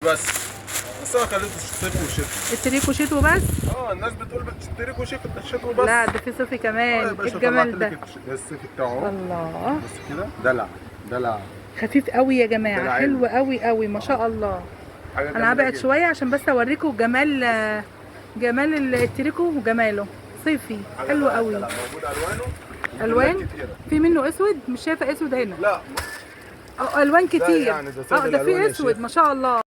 بس انا خليته صيف وشتاء. التريكو شتوي بس؟ الناس بتقول بتشتركوا شتوي بس. لا ده في صيفي كمان. يا باشا الجمال ده الصيف بتاعه. الله، بص كده دلع دلع خفيف قوي يا جماعه، دلع حلو قوي قوي ما شاء الله. حاجه انا هبعد شويه عشان بس اوريكم جمال التريكو وجماله صيفي حلو قوي. موجود الوان في منه اسود، مش شايفه اسود هنا. لا الوان كتير. يعني ده في اسود ما شاء الله.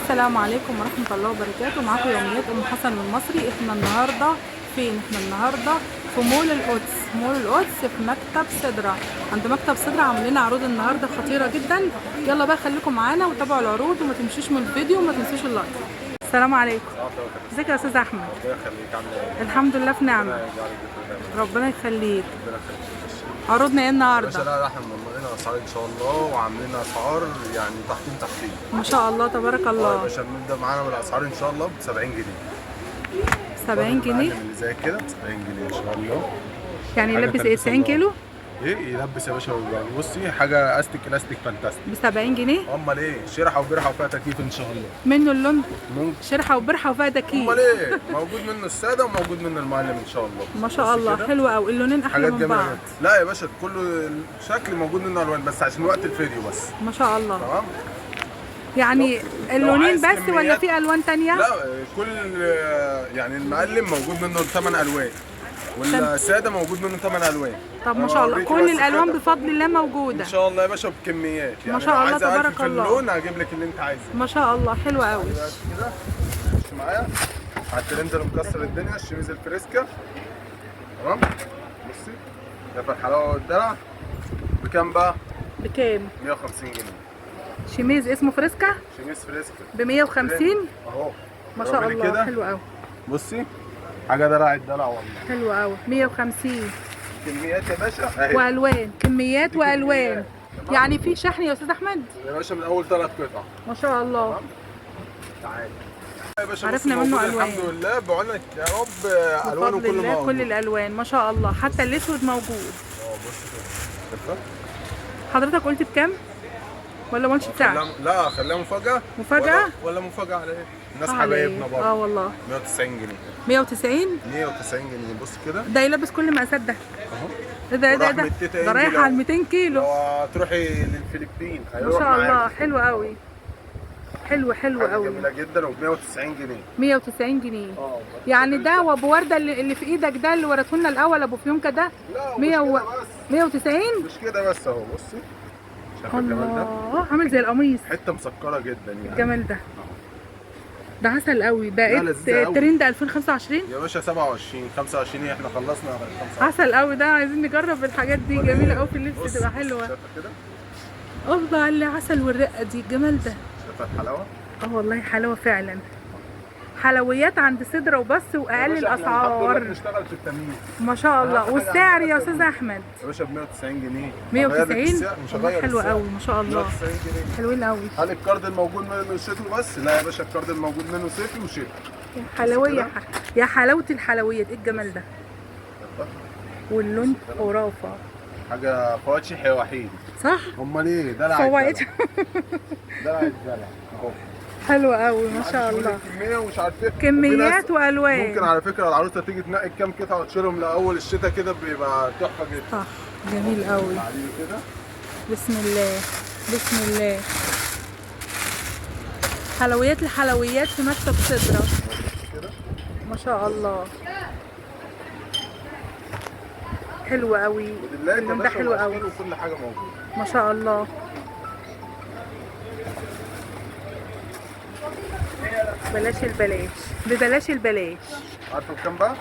السلام عليكم ورحمه الله وبركاته. معاكم يوميات ام حسن من المصري. احنا النهارده فين؟ احنا النهارده في مول القدس. مول القدس في مكتب سدرة. عند مكتب سدرة عاملين لنا عروض النهارده خطيره جدا. يلا بقى خليكم معانا وتابعوا العروض وما تمشوش من الفيديو وما تنسوش اللايك. السلام عليكم. ازيك يا استاذ احمد؟ ربنا يخليك. عامل ايه؟ الحمد لله في نعمه. ربنا يخليك. عروضنا ايه النهارده؟ باشا لا احنا منورين اسعار ان شاء الله، وعاملين اسعار يعني تحطيم ما شاء الله تبارك الله. يا باشا بنبدا معانا بالاسعار ان شاء الله ب 70 جنيه. 70 جنيه؟ اللي زي كده ب 70 جنيه ان شاء الله. يعني يلبس ايه 90 كيلو؟ ايه يلبس يا باشا. بصي حاجه استيك الاستيك فانتاستيك ب 70 جنيه؟ امال ايه؟ شرحه وبرحه وفيها تكييف ان شاء الله. منه اللون ممكن شرحه وبرحه وفيها تكييف. امال ايه؟ موجود منه الساده وموجود منه المعلم ان شاء الله. ما شاء الله حلو قوي. اللونين احلى من بعض. لا يا باشا كله شكل موجود منه الوان بس عشان وقت الفيديو بس. ما شاء الله. تمام. يعني اللونين بس ولا في الوان تانية؟ لا كل يعني المعلم موجود منه 8 الوان والساده موجود منه 8 الوان. طب ما شاء الله كل الالوان بفضل الله موجوده ان شاء الله يا باشا بكميات. يعني ما شاء الله تبارك الله. في اللون هجيب لك اللي انت عايزه. ما شاء الله حلو قوي. كده خش معايا على الترند اللي مكسر الدنيا، الشميز الفريسكا. تمام. بصي ده في الحلاوه والدلع بكام بقى؟ بكام؟ 150 جنيه. شميز اسمه فريسكا؟ شميز فريسكا ب 150 اهو. ما شاء الله حلو قوي. بصي حاجه دلع الدلع والله. حلو قوي. 150 كميات يا باشا اهي. والوان كميات والوان. يعني في شحن يا استاذ احمد؟ يا باشا من اول 3 قطع. ما شاء الله. تعالى يا باشا. عرفنا منه الوان الحمد لله. بعونك يا رب الوانه بفضل الله كل الالوان ما شاء الله. حتى الاسود موجود. بص كده. حضرتك قلت بكام؟ ولا ما قلتش بسعر؟ لا خليها مفاجأة. مفاجأة؟ ولا مفاجأة على ايه؟ الناس حبايبنا برضه. والله 190 جنيه. 190 جنيه. بص كده. ده يلبس كل مقاسات ده. اهو. ده رايح على 200 كيلو. لو تروحي للفلبين ما شاء الله حلو قوي. حلو قوي. جميلة جدا وب 190 جنيه. 190 جنيه. يعني ده وابو ورده اللي في ايدك ده اللي وريته لنا الاول ابو فيونكه ده. لا 190 مش كده بس اهو. بصي شايفه الجمال ده؟ عامل زي القميص. حته مسكره جدا يعني. الجمال ده عسل قوي. ده ايه الترند 2025 يا باشا؟ 27 25 احنا خلصنا على 25. عسل قوي ده. عايزين نجرب الحاجات دي. جميله قوي في اللبس تبقى حلوه. شايفه كده؟ الله على العسل والرقه دي. الجمال ده. شايفه الحلاوه؟ والله حلاوه فعلا. حلويات عند سدرة وبس واقل الاسعار. بنشتغل في التمييز ما شاء الله. والسعر يا استاذ احمد؟ يا باشا ب 190 جنيه. 190 مش هغير. حلو قوي ما شاء الله. 190 جنيه حلوين قوي. هل الكارد الموجود منه شتوي بس؟ لا يا باشا الكارد الموجود منه صيفي وشتوي. يا حلويه يا حلاوه الحلويات. ايه الجمال ده؟ واللون خرافه. حاجه فواكه وحيد. صح؟ امال ايه؟ دلع فواكه. دلع الدلع اهو. حلو قوي ما شاء الله. كميه ومش عارف ايه. كميات والوان. ممكن على فكره العروسه تيجي تنقي كام قطعه وتشيلهم لاول الشتاء كده بيبقى تحفه جدا. صح جميل قوي. كده. بسم الله بسم الله. حلويات الحلويات في مكتب سدرة. ما شاء الله حلو قوي. اللون ده حلو قوي. وكل حاجه موجوده ما شاء الله. بلاش البلاش. ببلاش البلاش. عارفه بكام بقى؟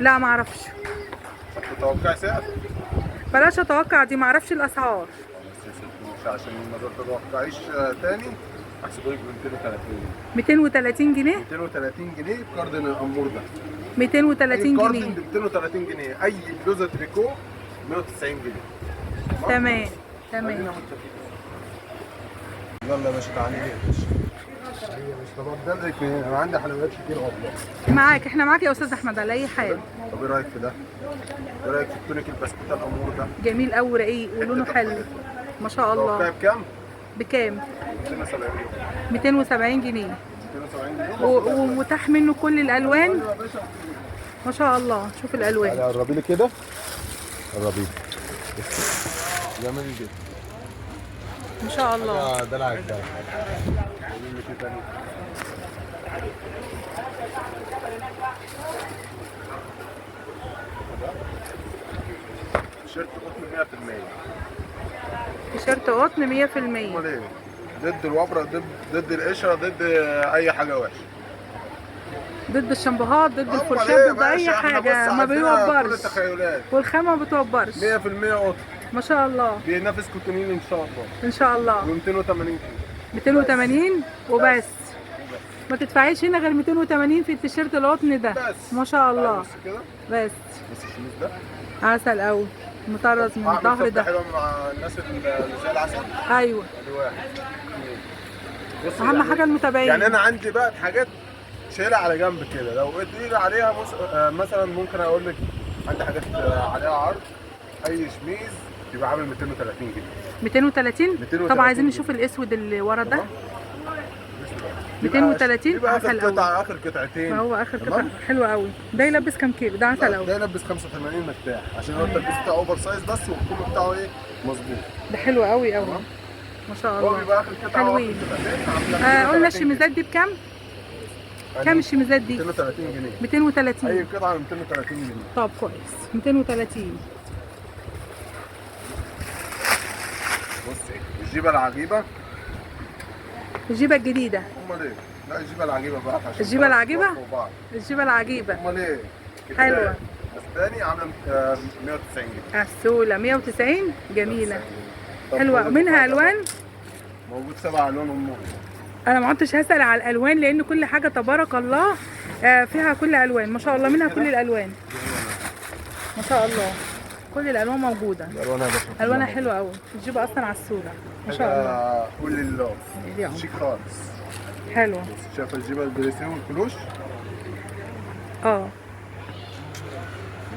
لا ما اعرفش. تتوقعي سعر؟ بلاش اتوقع دي. ما اعرفش الاسعار. مش عشان ما تتوقعيش تاني هحسبه لك ب 230. 230 جنيه؟ 230 جنيه بكارد الامور ده. 230 جنيه. كارد ب 230 جنيه. اي بلوزه تريكو 190 جنيه. تمام. يلا يا باشا تعالي لي يا باشا. طب ابدا لك منين؟ انا عندي حلويات كتير والله. معاك. احنا معاك يا استاذ احمد على اي حال. طب ايه رايك في ده؟ ايه رايك في التونيك البسكوته الامور ده؟ جميل قوي رقيق ولونه حلو ما شاء الله. بكام؟ بكام؟ 270 جنيه 270 جنيه ومتاح منه كل الالوان. ايوه يا باشا. ما شاء الله. شوف الالوان. تعالي قربي لي كده، قربي لي جميل جدا ما شاء الله. دلع الدلع. قولي لي كده تاني. تيشيرت قطن 100%. تيشيرت قطن 100%. امال ايه؟ ضد الوبره، ضد القشره، ضد اي حاجه وحشه. ضد الشامبوهات، ضد أمال الفرشات، إيه يا ضد اي باشا؟ إحنا حاجه. بص ما عندنا كل بيوبرش التخيلات. والخامه ما بتوبرش. 100% قطن. ما شاء الله. بينافس كوتونين ان شاء الله. ان شاء الله. و280 جنيه. 280 وبس. ما تدفعيش هنا غير 280 في التيشيرت القطن ده. بس ما شاء الله. بص كده، بس بص الشميز ده عسل قوي، مطرز من الظهر ده. حلوه مع الناس اللي زي العسل. ايوه. ادي واحد اثنين. بص اهم يعني حاجه المتابعين. يعني انا عندي بقى حاجات شايلها على جنب كده، لو اديلي عليها مثلا ممكن اقول لك عندي حاجات عليها عرض. اي شميز يبقى عامل 230 جنيه. 230. طب عايزين نشوف الاسود اللي ورا ده. 230 يبقى عسل اخر قوي. قطعه، اخر قطعتين. ما هو اخر قطعه حلوه قوي. ده يلبس كام كيلو؟ ده عسل قوي. ده يلبس 85 مرتاح، عشان هو التلبيس بتاعه اوفر سايز بس، والكم بتاعه ايه مظبوط. ده حلو قوي قوي. ما شاء هو الله. بيبقى اخر قطعه حلوين. عامله قلنا الشميزات دي بكام؟ كام الشميزات دي؟ 230 جنيه. 230. اي قطعه ب 230 جنيه. طب كويس. 230. بصي الجيبه العجيبه. الجيبه الجديده. امال ايه؟ لا الجيبه العجيبه بقى عشان الجيبه العجيبه؟ فوق بعض. الجيبه العجيبه. امال ايه؟ حلوه. اسباني عامله 190 جنيه. عسوله 190. جميله. 190 جنيه. حلوه. منها الوان. موجود 7 الوان امور. انا ما عدتش هسأل على الالوان لان كل حاجه تبارك الله فيها كل الالوان. ما شاء الله. منها كل الالوان. ما شاء الله. كل الالوان موجوده. الوانها بس الوانها حلوه قوي. الجيبه اصلا عسوله. ما شاء الله. قول لله دي أهو. شيك خالص. حلوه. شايف الجيبه البريسيه والكلوش.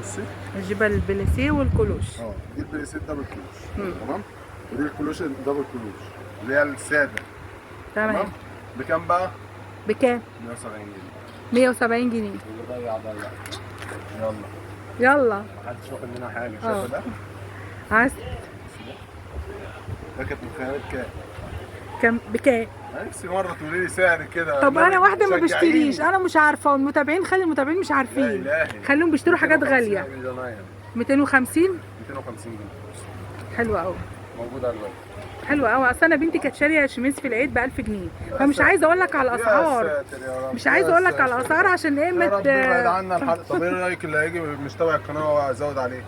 بصي الجيبه البليسيه والكلوش. دي البريسيه دبل كلوش. تمام. ودي الكلوش الدبل كلوش اللي هي الساده. تمام. بكام بقى؟ بكام؟ 170 جنيه. 170 جنيه. ضيع يلا يلا. محدش واخد منها حاجه. شايفه ده؟ عسل. ده كانت متخيلة كام؟ كام بكام؟ نفسي مره تقولي لي سعر كده. طب انا واحده ما شجعيني. بشتريش، انا مش عارفه، والمتابعين خلي المتابعين مش عارفين. خليهم بيشتروا حاجات غاليه. 250. 250 جنيه. حلوه قوي. موجوده دلوقتي. حلوه قوي. اصل انا بنتي كانت شاريه شميز في العيد ب 1000 جنيه، فمش عايزه اقول لك على الاسعار. مش عايزه اقول لك على الاسعار عشان ايه يا رب يبعد عنا الحلقه. طب ايه رايك اللي هيجي مش تبع القناه وازود عليه؟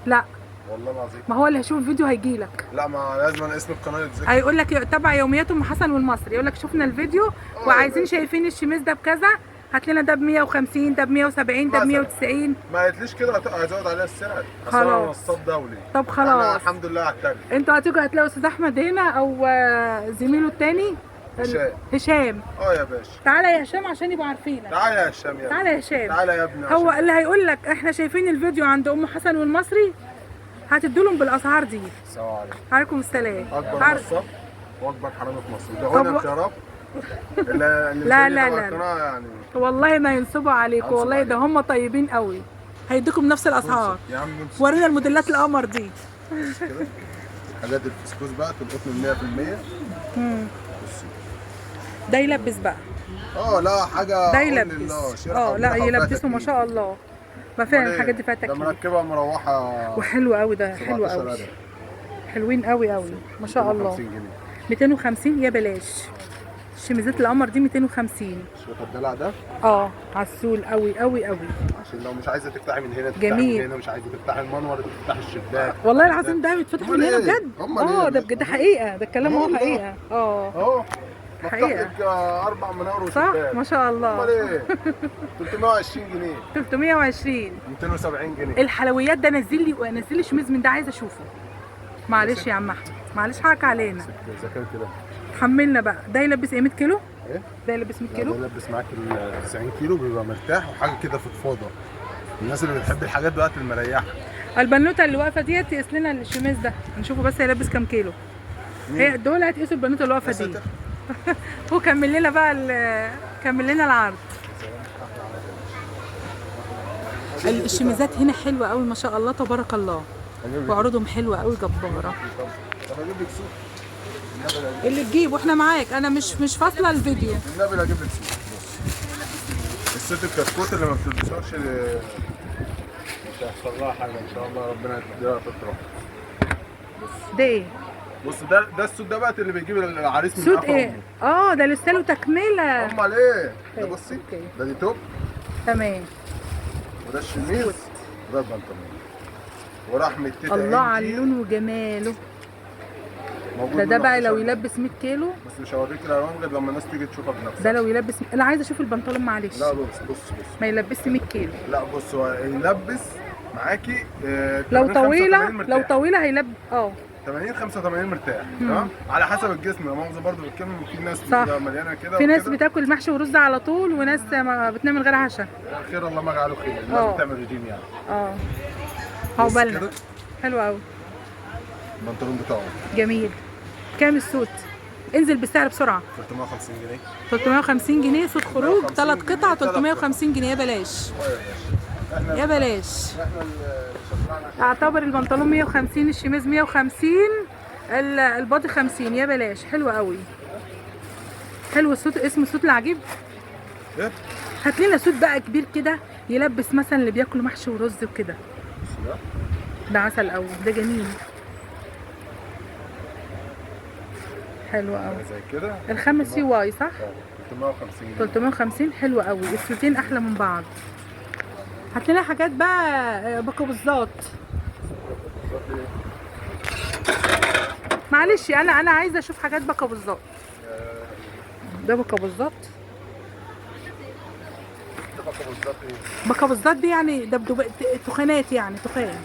لا والله العظيم. ما هو اللي هيشوف الفيديو هيجي لك. لا ما لازم اسم القناه يتذكر. هيقول لك تبع يوميات ام حسن والمصري، يقول لك شفنا الفيديو وعايزين شايفين الشميز ده بكذا، هات لنا ده ب 150، ده ب 170، ده ب 190. ما قالتليش كده هزود عليها السعر. خلاص. نصاب دولي. طب خلاص. انا الحمد لله على التاني. انتوا هتيجوا هتلاقوا استاذ احمد هنا او زميله التاني هشام. يا باشا. تعالى يا هشام عشان يبقوا عارفينك. تعالى يا هشام يا تعالى يا هشام. تعالى يا ابني. هو اللي هيقول لك احنا شايفين الفيديو عند ام حسن والمصري، هتدوا لهم بالاسعار دي. السلام عليكم. عليكم السلام. اكبر نصاب واكبر حرامي في مصر. ده هنا بشرف. لا يعني والله ما ينصبوا عليكم، والله ده هم طيبين قوي، هيديكم نفس الاسعار. يا عم ورينا الموديلات القمر دي. كده حاجات الفسكوس بقى القطن 100%. بصي ده يلبس بقى. لا حاجه ده يلبس. لا يلبسوا ما شاء الله. ما فعلا الحاجات دي فيها تكليف. ده مركبه مروحه وحلو قوي. ده حلو قوي. حلوين قوي قوي ما شاء الله. 250 جنيه. 250 يا بلاش. الشميزات القمر دي 250. شوف الدلع ده. عسول قوي قوي قوي. عشان لو مش عايزه تفتحي من هنا تفتحي جميل. من هنا، مش عايزه تفتحي المنور تفتحي الشباك. والله العظيم ده بيتفتح من هنا بجد. ده بجد حقيقه. ده الكلام هو حقيقه. حقيقه. 4 منور وشباك. صح ما شاء الله. امال ايه؟ 320 جنيه. 320. 270 جنيه. الحلويات ده نزل لي شميز من ده، عايزه اشوفه. معلش يا عم احمد، معلش حقك علينا. اذا كان كده حملنا بقى. ده يلبس 100 كيلو؟ ايه؟ ده يلبس 100 كيلو؟ ده يلبس معاك ال 90 كيلو، بيبقى مرتاح وحاجه كده فضفاضه. الناس اللي بتحب الحاجات بقى المريحه. البنوته اللي واقفه ديت تقيس لنا الشميز ده، نشوفه بس هيلبس كام كيلو. هي دول هتقيسوا البنوته اللي واقفه دي. هو كمل لنا بقى كمل لنا العرض. الشميزات هنا حلوه قوي ما شاء الله تبارك الله، وعروضهم حلوه قوي جباره. طب اجيب لك سوق اللي تجيبه احنا معاك، انا مش فاصله الفيديو. النبي اجيب لك سوق. بص الست الكتكوت اللي ما بتلبسهاش مش هيحصل لها حاجه ان شاء الله، ربنا يديها تطرح. ده ايه؟ بص ده السوق ده بقى اللي بيجيب العريس من سوت آخر ايه؟ عمره. ده لسه له تكمله. امال ايه؟ ده طيب، بصي أوكي. ده دي توب تمام. وده الشميز وده البنطلون ورحمة تيتا الله على إنجي اللون وجماله. موجود ده منه بقى 11 لو لون. يلبس 100 كيلو. بس مش هوريك الالوان غير لما الناس تيجي تشوفها بنفسها. ده لو يلبس، انا عايزه اشوف البنطلون معلش. لا بص ما يلبسش 100 كيلو. لا بص هو يلبس معاكي لو 80 طويله 85 مرتاح. لو طويله هيلبس 80 85 مرتاح تمام على حسب الجسم. لا مؤاخذه برضه بالكلمه، في ناس صح. بتبقى مليانه كده في ناس وكده. بتاكل محشي ورز على طول، وناس ما بتنام من غير عشاء. خير الله ما يجعله خير، الناس بتعمل ريجيم يعني. بص عقبالنا. كده. حلو قوي. البنطلون بتاعه جميل. كام السوت؟ انزل بالسعر بسرعه. 350 جنيه 350 جنيه سوت خروج 350 3 قطع جنيه، 350 جنيه يا بلاش. احنا يا بلاش. احنا اللي شطرنا. اعتبر البنطلون 150، الشميز 150، الباضي 50. يا بلاش. حلو قوي. حلو السوت، اسمه سوت العجيب. ايه؟ هات لنا سوت بقى كبير كده يلبس مثلا اللي بياكلوا محشي ورز وكده. ده عسل قوي، ده جميل. حلو قوي. زي كده الخامس فيه واي صح؟ 350 جنيه 350. حلو قوي. السوتين احلى من بعض. هات لنا حاجات بقى بقبضات. معلش انا عايزه اشوف حاجات بقبضات. ده بقبضات. بقبضات دي يعني دبدوب تخانات، يعني تخان.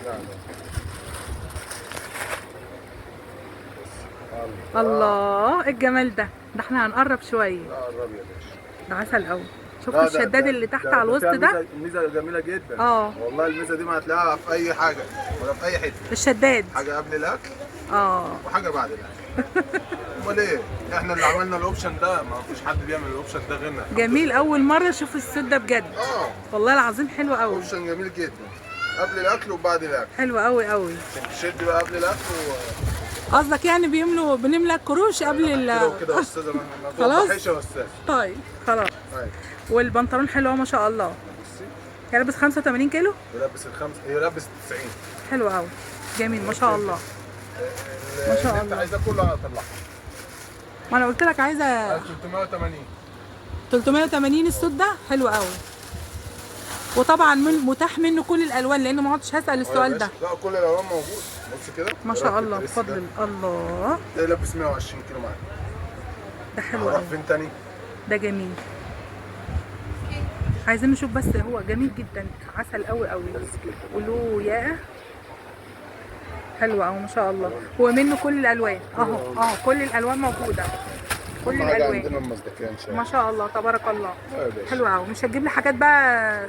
الله الجمال ده احنا هنقرب شويه. لا قرب يا باشا. ده عسل قوي. شفت الشداد اللي تحت على الوسط ده؟ ميزه جميله جدا. والله الميزه دي ما هتلاقيها في اي حاجه ولا في اي حته. الشداد حاجه قبل الاكل وحاجه بعد الاكل. امال ايه؟ احنا اللي عملنا الاوبشن ده، ما فيش حد بيعمل الاوبشن ده غيرنا. جميل. اول مره اشوف السود ده بجد. والله العظيم حلو قوي. اوبشن جميل جدا قبل الاكل وبعد الاكل. حلو قوي قوي. عشان تشد بقى قبل الاكل قصدك يعني بنملى الكروش قبل كده يا استاذه. ما خلاص توضحيش يا استاذ. طيب خلاص. والبنطلون حلو ما شاء الله. بصي يلبس 85 كيلو. يلبس 90. حلو قوي. جميل ما شاء الله. ما شاء الله. انت عايزاه كله هطلعه. ما انا قلت لك عايزه 380. 380 السود ده حلو قوي. وطبعا متاح منه كل الالوان، لان ما عدتش هسال السؤال ده. لا كل الالوان موجود. بص كده ما شاء الله بفضل الله. ده يلبس 120 كيلو معاك. ده حلو قوي. هروح فين تاني؟ ده جميل. عايزين نشوف بس، هو جميل جدا عسل قوي قوي. وله يا حلو قوي ما شاء الله. هو منه كل الالوان اهو كل الالوان موجوده. كل الالوان عندنا المصداقيه ان شاء الله. ما شاء الله تبارك الله. حلو قوي. مش هتجيب لي حاجات بقى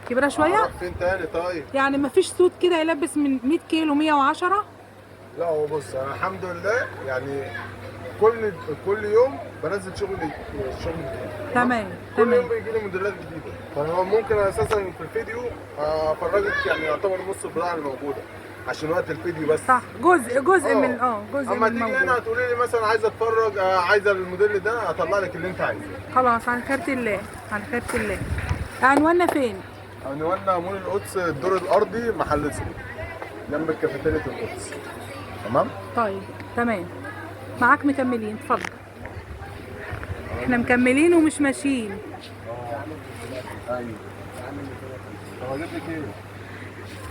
كبيره شويه؟ هروح فين تاني طيب؟ يعني مفيش سوت كده يلبس من 100 كيلو 110؟ لا هو بص انا الحمد لله يعني كل يوم بنزل شغل تمام كل يوم بيجي لي موديلات جديده، فانا ممكن اساسا في الفيديو افرجك يعني يعتبر نص البضاعه اللي موجوده عشان وقت الفيديو بس. صح. جزء من جزء اما من تيجي هنا هتقولي لي مثلا عايزه اتفرج عايزه الموديل ده هطلع لك اللي انت عايزاه. خلاص على خيرة الله. على خيرة الله. عنواننا فين؟ عنواننا مول القدس الدور الارضي محل سوق جنب كافيتيريا القدس. تمام؟ طيب تمام. معاك مكملين اتفضل. احنا مكملين ومش ماشيين. ايوه. طب اجيب لك ايه؟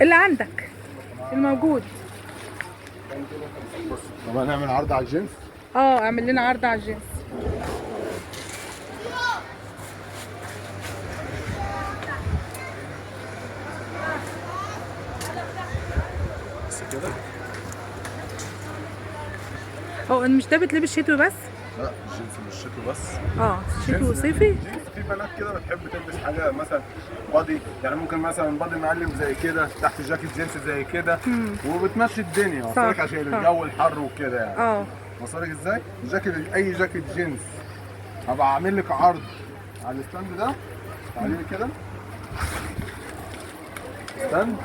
اللي عندك الموجود. طب هنعمل عرض على الجينز؟ اعمل لنا عرض على الجينز. بس كده؟ مش ده بتلبس شتوي بس؟ لا الجينز مش شتوي بس. شتوي وصيفي؟ في بنات كده بتحب تلبس حاجه مثلا بادي، يعني ممكن مثلا بادي معلم زي كده تحت جاكيت جينز زي كده وبتمشي الدنيا. قلت لك عشان الجو الحر وكده يعني. وصلك ازاي؟ جاكيت، اي جاكيت جينز هبقى عامل لك عرض على الستاند ده. تعالي لي كده ستاند.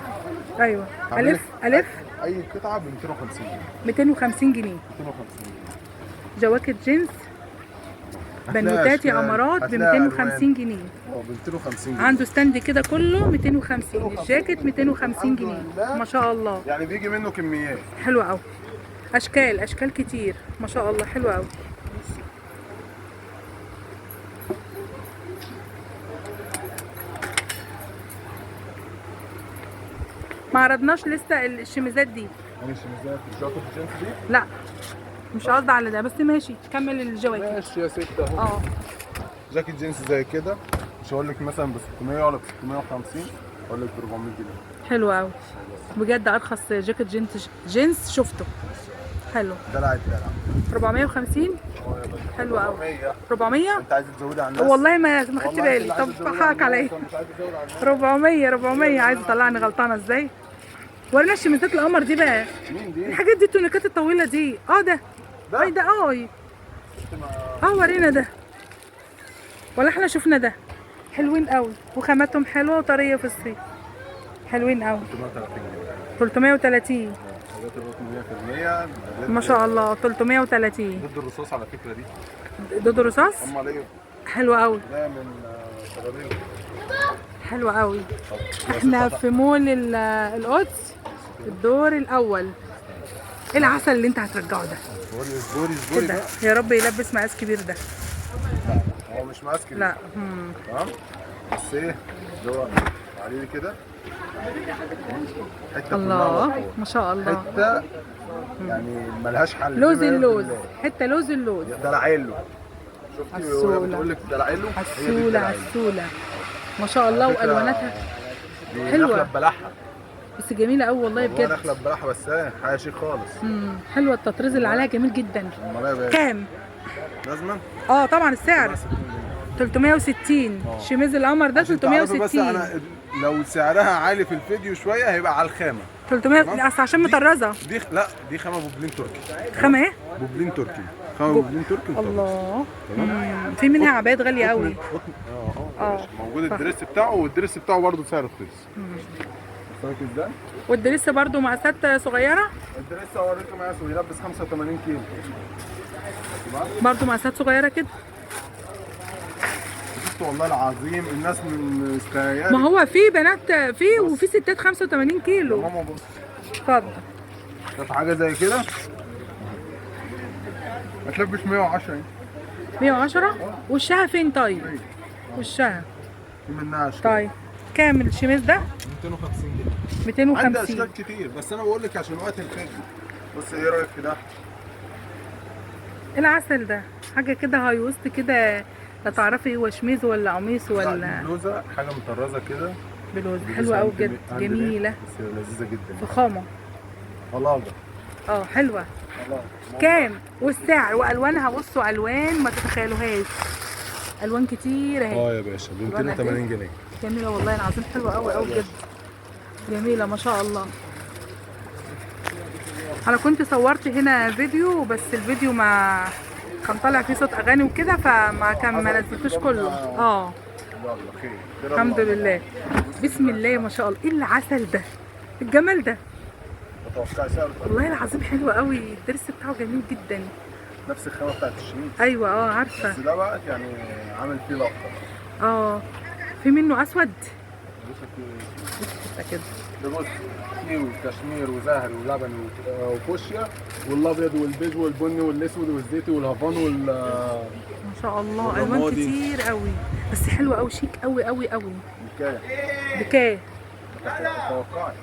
ايوه هعمل الف لك الف اي قطعه ب 250 جنيه. 250 جنيه 250 جنيه. جواكت جينز بنوتات يا امارات ب 250 جنيه. ب 250 جنيه. عنده ستاند كده كله 250، الجاكيت 250 جنيه ما شاء الله. يعني بيجي منه كميات. حلو قوي، اشكال كتير ما شاء الله، حلو قوي. ما عرضناش لسه الشميزات دي. يعني الشميزات الجاكيت الجينز دي؟ لا مش قصدي على ده، بس ماشي كمل الجواكت. ماشي يا ست اهو. جاكيت جينز زي كده، مش هقول لك مثلا ب 600 ولا ب 650، هقول لك ب 400 جنيه. حلو قوي بجد، ارخص جاكيت جينز شفته. حلو. دلع الدلع 450. حلو قوي. 400. انت عايز تزودي على الناس؟ والله ما خدت بالي. طب حقك عليا. 400 عايز تطلعني غلطانه ازاي؟ ورينا الشميزات القمر دي بقى. مين دي؟ الحاجات دي التونيكات الطويله دي. ده اي ده ورينا ده، ولا احنا شفنا ده؟ حلوين قوي وخاماتهم حلوه وطريه في الصيف، حلوين قوي. 330. ما شاء الله 330. ضد الرصاص على فكره دي. ضد الرصاص؟ امال ايه؟ حلوه قوي. لا من شرابيل. حلوه قوي. احنا في مول القدس الدور الاول. ايه العسل اللي انت هترجعه ده؟ اصبري بقى. يا رب يلبس مقاس كبير ده. هو مش مقاس كبير. لا تمام. بس ايه اللي هو عليه كده حته الله ما شاء الله. حته يعني ملهاش حل. لوز اللوز، حته لوز اللوز. دلعيلو. شفتي وهي بتقول لك دلعيلو؟ عسوله ما شاء الله، والواناتها حلوه. نخله ببلحها بس جميله قوي والله بجد. نخله ببلحها، بس ايه حاجه شيك خالص. حلوه، التطريز اللي عليها جميل جدا. كام؟ لازما طبعا السعر 360. شميز القمر ده 360. بس انا لو سعرها عالي في الفيديو شويه هيبقى على الخامه 300. اصل عشان مطرزه. لا دي خامه بوبلين تركي. خامه ايه؟ بوبلين تركي. خامه بوبلين تركي. الله. في منها عبايات غاليه قوي. موجود الدريس بتاعه، والدريس بتاعه برضه سعره رخيص. فاهمك ازاي؟ والدريس برضه مقاسات صغيره. الدريس اوريك مقاسه يلبس 85 كيلو. برضه مقاسات صغيره كده. والله العظيم الناس من استهيال. ما هو في بنات وفي ستات 85 كيلو. ماما بص. اتفضل. شايف حاجه زي كده هتلبس 110. 110. وشها فين طيب؟ وشها في منها اشكال. طيب كام الشميز ده؟ 250 جنيه. 250. عندي اشكال كتير، بس انا بقول لك عشان وقت الفيديو. بص ايه رايك في ده؟ العسل ده حاجه كده هاي وسط كده، لا تعرفي هو شميز ولا قميص ولا بلوزه، حاجه مطرزه كده. بلوزه حلوه قوي بجد، جميله بس لذيذه جدا. فخامه. الله. حلوه. الله. كام؟ والسعر والوانها. بصوا الوان ما تتخيلوهاش، الوان كتير اهي. يا باشا ب 280 جنيه. جميله والله العظيم، حلوه قوي قوي بجد، جميله ما شاء الله. انا كنت صورت هنا فيديو، بس الفيديو ما كان طالع فيه صوت اغاني وكده، ما نزلتوش كله. يلا خير. الحمد لله. بسم الله ما شاء الله. ايه العسل ده، الجمال ده. اتوقع سعره والله العظيم حلو قوي، الدرس بتاعه جميل جدا. نفس الخامه بتاعت الشميز. ايوه عارفه. بس ده بقى يعني عامل فيه لقطه. في منه اسود. كده ده بص، كيوي كشمير وزهري ولبني وفوشيا، والابيض والبيج والبني والاسود والزيتي والهافان ما شاء الله الوان كتير قوي، بس حلوه قوي، شيك قوي قوي قوي. بكام؟ توقعي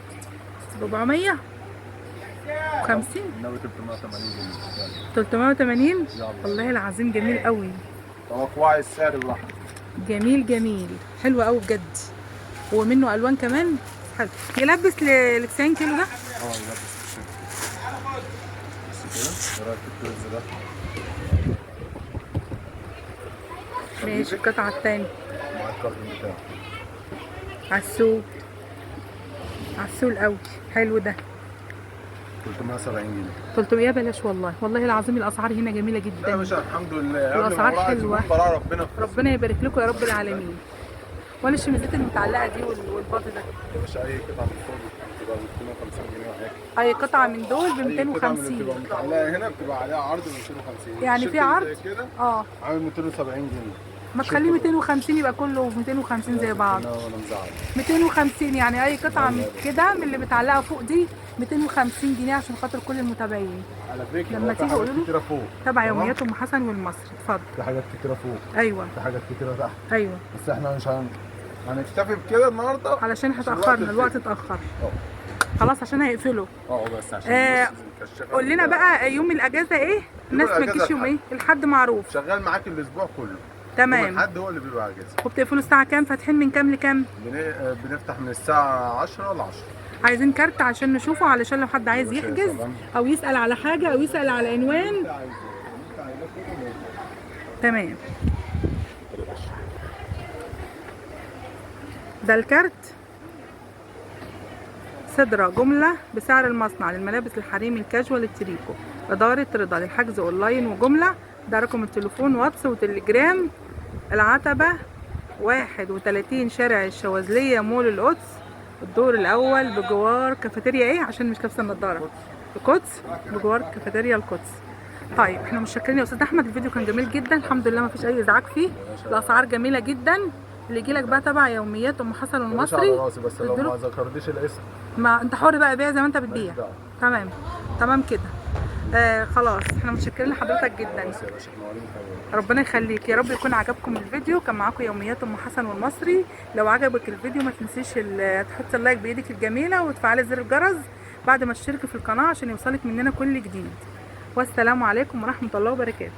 450. 380 والله العظيم جميل قوي. توقعي السعر الواحد. جميل حلو قوي بجد، ومنه الوان كمان حلو. يلبس ل 90 كيلو ده. يلبس 90 كيلو. ايه رايك في الكويز ده؟ ماشي. القطعه الثانيه مع الكارتون بتاعه. عسول قوي، حلو ده. 370 جنيه. 300 بلاش والله، والله العظيم الاسعار هنا جميله لا يا جدا. باشا الحمد لله. الأسعار حلوة. ربنا ربنا يبارك لكم يا رب العالمين. ولا الشميزات المتعلقه دي والباضي ده؟ يا باشا اي قطعه من فوق بتبقى ب 250 جنيه وحاجه. اي قطعه من دول ب اي قطعه من اللي 250. بتبقى متعلقه هنا بتبقى عليها عرض ب 250. يعني في التيشيرت عرض؟ زي كده عامل 270 جنيه. ما تخليه 250 يبقى كله 250 زي بعض. انا مزعل. 250 يعني اي قطعه من كده من اللي متعلقه فوق دي 250 جنيه عشان خاطر كل المتابعين. على فكره لما في تيجي حاجات قولوا كتيره فوق. تبع تمام؟ يوميات ام حسن والمصري. اتفضل. في حاجات كتيره فوق. ايوه في حاجات كتيره تحت. ايوه بس احنا مش هنكتفي بكده النهارده علشان احنا اتاخرنا، الوقت اتاخر خلاص عشان هيقفلوا. بس عشان قول لنا بقى يوم الاجازه ايه؟ الناس ما تجيش يوم ايه؟ الحد معروف. شغال معاك الاسبوع كله. تمام. يوم الحد هو اللي بيبقى اجازه. وبتقفلوا الساعه كام؟ فاتحين من كام لكام؟ بنفتح من الساعه 10 ل 10. عايزين كارت عشان نشوفه، علشان لو حد عايز يحجز او يسال على حاجه او يسال على عنوان. تمام. ده الكارت صدرة جملة بسعر المصنع للملابس الحريمي الكاجوال التريكو. إدارة رضا للحجز أونلاين وجملة. ده رقم التليفون واتس وتليجرام. العتبة 31 شارع الشواذلية مول القدس، الدور الأول بجوار كافيتيريا إيه عشان مش لابسة النضارة؟ القدس، بجوار كافيتيريا القدس. طيب احنا متشكرين يا أستاذ أحمد، الفيديو كان جميل جدا الحمد لله، مفيش أي إزعاج فيه، الأسعار جميلة جدا. اللي يجيلك بقى تبع يوميات ام حسن المصري على راسي بس لو ما ذكرتيش الاسم ما انت حر بقى، بيع زي ما انت بتبيع. تمام تمام كده. خلاص احنا متشكرين لحضرتك جدا. ربنا يخليك، يا رب يكون عجبكم الفيديو. كان معاكم يوميات ام حسن والمصري. لو عجبك الفيديو ما تنسيش تحط اللايك بايدك الجميله وتفعلي زر الجرس بعد ما تشتركي في القناه عشان يوصلك مننا كل جديد. والسلام عليكم ورحمه الله وبركاته.